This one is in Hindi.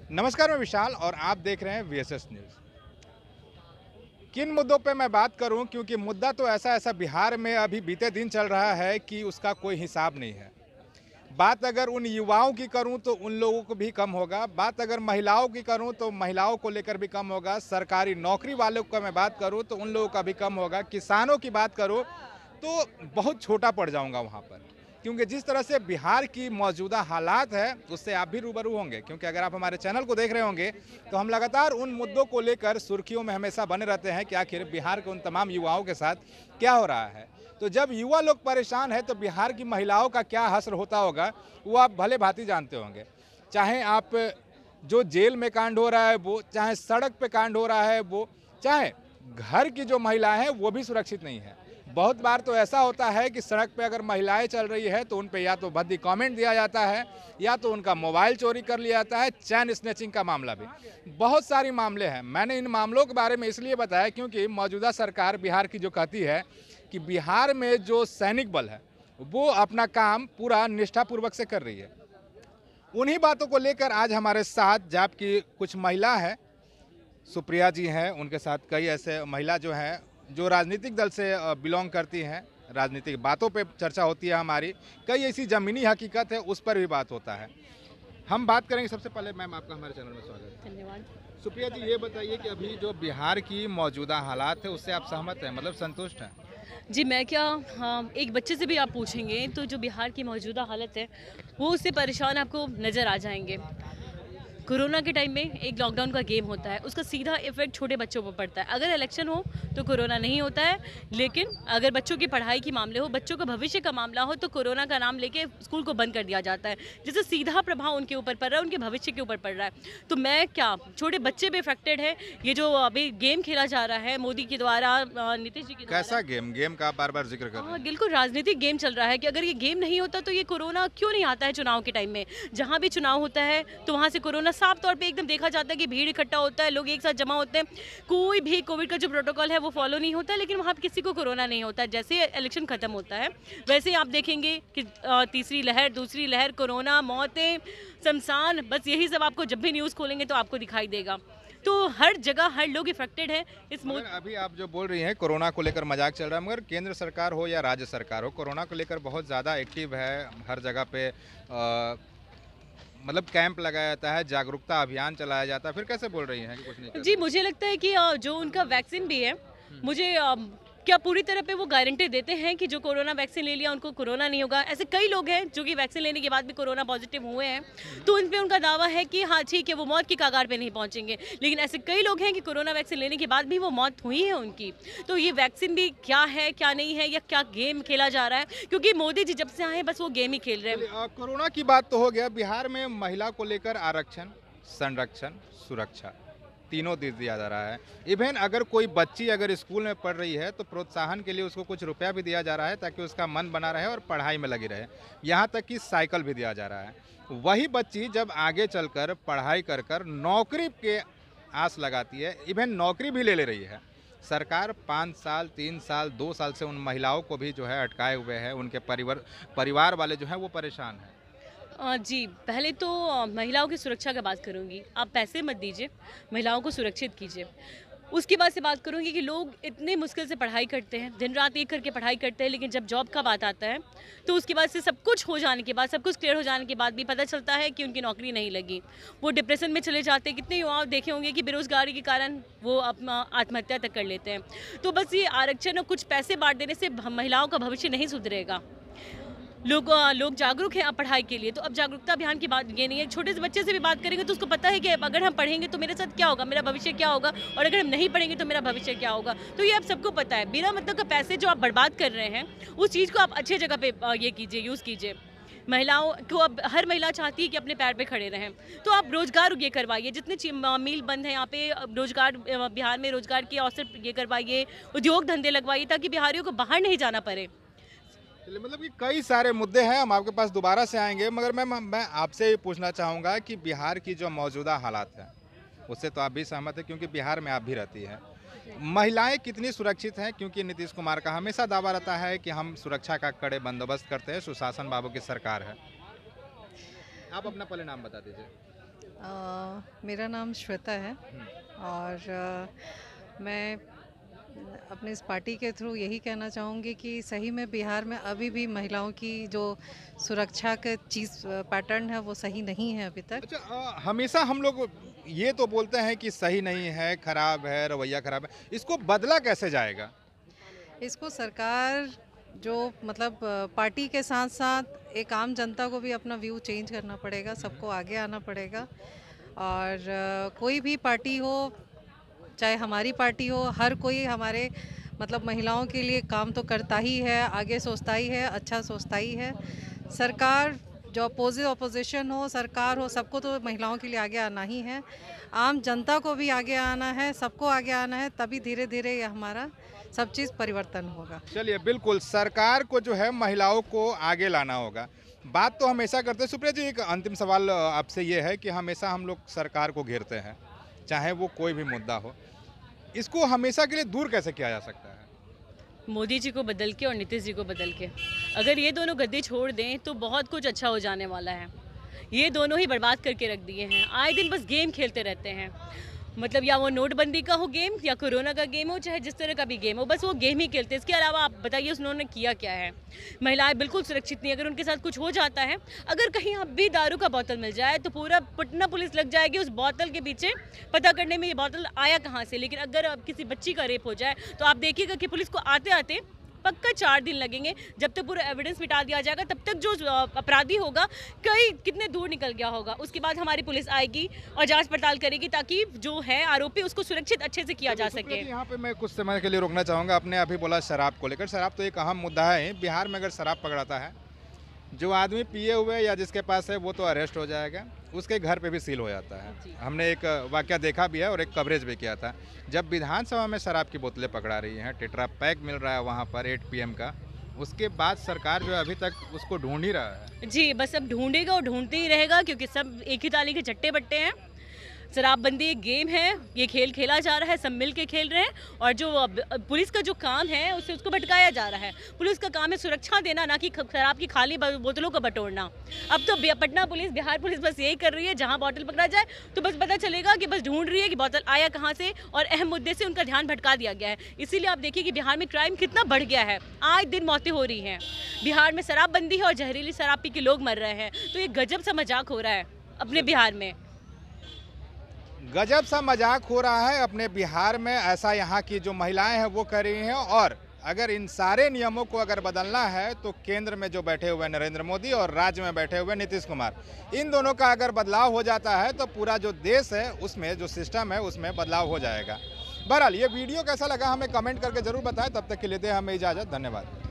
नमस्कार, मैं विशाल और आप देख रहे हैं वीएसएस न्यूज़। किन मुद्दों पे मैं बात करूं, क्योंकि मुद्दा तो ऐसा बिहार में अभी बीते दिन चल रहा है कि उसका कोई हिसाब नहीं है। बात अगर उन युवाओं की करूं तो उन लोगों को भी कम होगा, बात अगर महिलाओं की करूं तो महिलाओं को लेकर भी कम होगा, सरकारी नौकरी वालों का मैं बात करूं तो उन लोगों का भी कम होगा, किसानों की बात करूं तो बहुत छोटा पड़ जाऊंगा वहां पर। क्योंकि जिस तरह से बिहार की मौजूदा हालात है उससे आप भी रूबरू होंगे, क्योंकि अगर आप हमारे चैनल को देख रहे होंगे तो हम लगातार उन मुद्दों को लेकर सुर्खियों में हमेशा बने रहते हैं कि आखिर बिहार के उन तमाम युवाओं के साथ क्या हो रहा है। तो जब युवा लोग परेशान है तो बिहार की महिलाओं का क्या हश्र होता होगा वो आप भले भांति जानते होंगे। चाहे आप जो जेल में कांड हो रहा है वो, चाहे सड़क पे कांड हो रहा है वो, चाहे घर की जो महिलाएं हैं वो भी सुरक्षित नहीं है। बहुत बार तो ऐसा होता है कि सड़क पे अगर महिलाएं चल रही है तो उन पे या तो भद्दी कमेंट दिया जाता है या तो उनका मोबाइल चोरी कर लिया जाता है। चैन स्नैचिंग का मामला भी, बहुत सारे मामले हैं। मैंने इन मामलों के बारे में इसलिए बताया क्योंकि मौजूदा सरकार बिहार की जो कहती है कि बिहार में जो सैनिक बल है वो अपना काम पूरा निष्ठापूर्वक से कर रही है। उन्हीं बातों को लेकर आज हमारे साथ जाप की कुछ महिला है, सुप्रिया जी हैं, उनके साथ कई ऐसे महिला जो हैं जो राजनीतिक दल से बिलोंग करती हैं। राजनीतिक बातों पे चर्चा होती है हमारी, कई ऐसी ज़मीनी हकीकत है उस पर भी बात होता है। हम बात करेंगे। सबसे पहले मैम आपका हमारे चैनल में स्वागत है। धन्यवाद। सुप्रिया जी, ये बताइए कि अभी जो बिहार की मौजूदा हालात है उससे आप सहमत हैं, मतलब संतुष्ट हैं? जी, मैं क्या हाँ, एक बच्चे से भी आप पूछेंगे तो जो बिहार की मौजूदा हालत है, वो उससे परेशान आपको नज़र आ जाएँगे। कोरोना के टाइम में एक लॉकडाउन का गेम होता है, उसका सीधा इफ़ेक्ट छोटे बच्चों पर पड़ता है। अगर इलेक्शन हो तो कोरोना नहीं होता है, लेकिन अगर बच्चों की पढ़ाई के मामले हो, बच्चों का भविष्य का मामला हो तो कोरोना का नाम लेके स्कूल को बंद कर दिया जाता है, जिससे सीधा प्रभाव उनके ऊपर पड़ रहा है, उनके भविष्य के ऊपर पड़ रहा है। तो मैं क्या, छोटे बच्चे भी इफेक्टेड है। ये जो अभी गेम खेला जा रहा है मोदी के द्वारा, नीतीश जी के कैसा द्वारा, गेम का आप बार बार जिक्र कर रहे हाँ, हैं? बिल्कुल राजनीतिक गेम चल रहा है कि अगर ये गेम नहीं होता तो ये कोरोना क्यों नहीं आता है चुनाव के टाइम में। जहाँ भी चुनाव होता है तो वहाँ से कोरोना साफ तौर पे एकदम देखा जाता है कि भीड़ इकट्ठा होता है, लोग एक साथ जमा होते हैं, कोई भी कोविड का जो प्रोटोकॉल है वो फॉलो नहीं होता, लेकिन वहाँ पे किसी को कोरोना नहीं होता। जैसे ही इलेक्शन खत्म होता है वैसे ही आप देखेंगे कि तीसरी लहर, दूसरी लहर, कोरोना, मौतें, शमशान, बस यही सब आपको जब भी न्यूज़ खोलेंगे तो आपको दिखाई देगा। तो हर जगह हर लोग इफेक्टेड है इस मगर अभी आप जो बोल रही हैं कोरोना को लेकर मजाक चल रहा है, मगर केंद्र सरकार हो या राज्य सरकार हो, कोरोना को लेकर बहुत ज़्यादा एक्टिव है। हर जगह पे मतलब कैंप लगाया जाता है, जागरूकता अभियान चलाया जाता है, फिर कैसे बोल रही हैं कि कुछ नहीं कर जी, रही? मुझे लगता है कि जो उनका वैक्सीन भी है, मुझे क्या पूरी तरह पे वो गारंटी देते हैं कि जो कोरोना वैक्सीन ले लिया उनको कोरोना नहीं होगा। ऐसे कई लोग हैं जो कि वैक्सीन लेने के बाद भी कोरोना पॉजिटिव हुए हैं, तो उन पे उनका दावा है कि हाँ ठीक है, वो मौत की कगार पे नहीं पहुंचेंगे। लेकिन ऐसे कई लोग हैं कि कोरोना वैक्सीन लेने के बाद भी वो मौत हुई है उनकी। तो ये वैक्सीन भी क्या है, क्या नहीं है, या क्या गेम खेला जा रहा है, क्योंकि मोदी जी जब से आए हैं बस वो गेम ही खेल रहे हैं। चलिए, कोरोना की बात तो हो गया। बिहार में महिला को लेकर आरक्षण, संरक्षण, सुरक्षा तीनों दे दिया जा रहा है। इवन अगर कोई बच्ची अगर स्कूल में पढ़ रही है तो प्रोत्साहन के लिए उसको कुछ रुपया भी दिया जा रहा है ताकि उसका मन बना रहे और पढ़ाई में लगी रहे। यहाँ तक कि साइकिल भी दिया जा रहा है। वही बच्ची जब आगे चलकर पढ़ाई कर कर नौकरी के आस लगाती है, इवन नौकरी भी ले रही है, सरकार 5 साल, 3 साल, 2 साल से उन महिलाओं को भी जो है अटकाए हुए है। उनके परिवार वाले जो हैं वो परेशान हैं। जी, पहले तो महिलाओं की सुरक्षा का बात करूँगी। आप पैसे मत दीजिए, महिलाओं को सुरक्षित कीजिए। उसके बाद से बात करूँगी कि लोग इतने मुश्किल से पढ़ाई करते हैं, दिन-रात एक करके पढ़ाई करते हैं, लेकिन जब जॉब का बात आता है, तो उसके बाद से सब कुछ हो जाने के बाद, सब कुछ क्लियर हो जाने के बाद भी पता चलता है कि उनकी नौकरी नहीं लगी। वो डिप्रेशन में चले जाते हैं। कितने युवा देखे होंगे कि बेरोज़गारी के कारण वो अपना आत्महत्या तक कर लेते हैं। तो बस ये आरक्षण और कुछ पैसे बाँट देने से महिलाओं का भविष्य नहीं सुधरेगा। लोग जागरूक हैं अब पढ़ाई के लिए, तो अब जागरूकता अभियान की बात ये नहीं है। छोटे से बच्चे से भी बात करेंगे तो उसको पता है कि अगर हम पढ़ेंगे तो मेरे साथ क्या होगा, मेरा भविष्य क्या होगा, और अगर हम नहीं पढ़ेंगे तो मेरा भविष्य क्या होगा। तो ये अब सबको पता है। बिना मतलब का पैसे जो आप बर्बाद कर रहे हैं, उस चीज़ को आप अच्छी जगह पे ये कीजिए, यूज़ कीजिए। महिलाओं को अब हर महिला चाहती है कि अपने पैर पे खड़े रहें, तो आप रोजगार ये करवाइए। जितने मिल बंद हैं यहाँ पे, रोजगार बिहार में रोजगार के अवसर ये करवाइए, उद्योग धंधे लगवाइए, ताकि बिहारियों को बाहर नहीं जाना पड़े। चलिए, मतलब कि कई सारे मुद्दे हैं, हम आपके पास दोबारा से आएंगे, मगर मैं आपसे ये पूछना चाहूँगा कि बिहार की जो मौजूदा हालात है उससे तो आप भी सहमत हैं क्योंकि बिहार में आप भी रहती हैं। महिलाएं कितनी सुरक्षित हैं, क्योंकि नीतीश कुमार का हमेशा दावा रहता है कि हम सुरक्षा का कड़े बंदोबस्त करते हैं, सुशासन बाबू की सरकार है। आप अपना पहले नाम बता दीजिए। मेरा नाम श्वेता है और मैं अपने इस पार्टी के थ्रू यही कहना चाहूँगी कि सही में बिहार में अभी भी महिलाओं की जो सुरक्षा का चीज़ पैटर्न है वो सही नहीं है अभी तक। अच्छा, हमेशा हम लोग ये तो बोलते हैं कि सही नहीं है, खराब है, रवैया खराब है, इसको बदला कैसे जाएगा? इसको सरकार जो मतलब पार्टी के साथ साथ एक आम जनता को भी अपना व्यू चेंज करना पड़ेगा, सबको आगे आना पड़ेगा और कोई भी पार्टी हो, चाहे हमारी पार्टी हो, हर कोई हमारे मतलब महिलाओं के लिए काम तो करता ही है, आगे सोचता ही है, अच्छा सोचता ही है। सरकार जो अपोजिशन हो, सरकार हो, सबको तो महिलाओं के लिए आगे आना ही है। आम जनता को भी आगे आना है, सबको आगे आना है, तभी धीरे धीरे ये हमारा सब चीज़ परिवर्तन होगा। चलिए, बिल्कुल सरकार को जो है महिलाओं को आगे लाना होगा। बात तो हमेशा करते हैं। सुप्रिया जी, एक अंतिम सवाल आपसे ये है कि हमेशा हम लोग सरकार को घेरते हैं, चाहे वो कोई भी मुद्दा हो, इसको हमेशा के लिए दूर कैसे किया जा सकता है? मोदी जी को बदल के और नीतीश जी को बदल के, अगर ये दोनों गद्दी छोड़ दें तो बहुत कुछ अच्छा हो जाने वाला है। ये दोनों ही बर्बाद करके रख दिए हैं, आए दिन बस गेम खेलते रहते हैं। मतलब या वो नोटबंदी का हो गेम, या कोरोना का गेम हो, चाहे जिस तरह का भी गेम हो, बस वो गेम ही खेलते हैं। इसके अलावा आप बताइए उन्होंने किया क्या है? महिलाएं बिल्कुल सुरक्षित नहीं। अगर उनके साथ कुछ हो जाता है, अगर कहीं अब भी दारू का बोतल मिल जाए तो पूरा पटना पुलिस लग जाएगी उस बोतल के पीछे पता करने में ये बोतल आया कहाँ से। लेकिन अगर अब किसी बच्ची का रेप हो जाए तो आप देखिएगा कि पुलिस को आते आते पक्का 4 दिन लगेंगे। जब तक पूरा एविडेंस मिटा दिया जाएगा तब तक जो अपराधी होगा कितने दूर निकल गया होगा। उसके बाद हमारी पुलिस आएगी और जांच पड़ताल करेगी ताकि जो है आरोपी उसको सुरक्षित अच्छे से किया जा सके। यहाँ पे मैं कुछ समय के लिए रोकना चाहूँगा। आपने अभी बोला शराब को लेकर, शराब तो एक अहम मुद्दा है। बिहार में अगर शराब पकड़ाता है, जो आदमी पिए हुए या जिसके पास है वो तो अरेस्ट हो जाएगा, उसके घर पे भी सील हो जाता है। हमने एक वाकया देखा भी है और एक कवरेज भी किया था। जब विधानसभा में शराब की बोतलें पकड़ा रही हैं, टेट्रा पैक मिल रहा है वहाँ पर 8 PM का, उसके बाद सरकार जो है अभी तक उसको ढूंढ ही रहा है। जी, बस अब ढूंढेगा और ढूंढते ही रहेगा, क्योंकि सब एक ही ताली के चट्टे बट्टे हैं। शराबबंदी एक गेम है, ये खेल खेला जा रहा है, सब मिल के खेल रहे हैं। और जो पुलिस का जो काम है उससे उसको भटकाया जा रहा है। पुलिस का काम है सुरक्षा देना, ना कि शराब की खाली बोतलों को बटोरना। अब तो पटना पुलिस, बिहार पुलिस बस यही कर रही है, जहां बोतल पकड़ा जाए तो बस पता चलेगा कि बस ढूंढ रही है कि बोतल आया कहाँ से, और अहम मुद्दे से उनका ध्यान भटका दिया गया है। इसीलिए आप देखिए कि बिहार में क्राइम कितना बढ़ गया है, आए दिन मौतें हो रही हैं। बिहार में शराबबंदी है और जहरीली शराब पी के लोग मर रहे हैं। तो ये गजब सा मजाक हो रहा है अपने बिहार में। गजब सा मजाक हो रहा है अपने बिहार में, ऐसा यहाँ की जो महिलाएं हैं वो कर रही हैं। और अगर इन सारे नियमों को अगर बदलना है तो केंद्र में जो बैठे हुए नरेंद्र मोदी और राज्य में बैठे हुए नीतीश कुमार, इन दोनों का अगर बदलाव हो जाता है तो पूरा जो देश है उसमें जो सिस्टम है उसमें बदलाव हो जाएगा। बहरहाल, ये वीडियो कैसा लगा हमें कमेंट करके जरूर बताएं। तब तक के लिए दें हमें इजाज़त। धन्यवाद।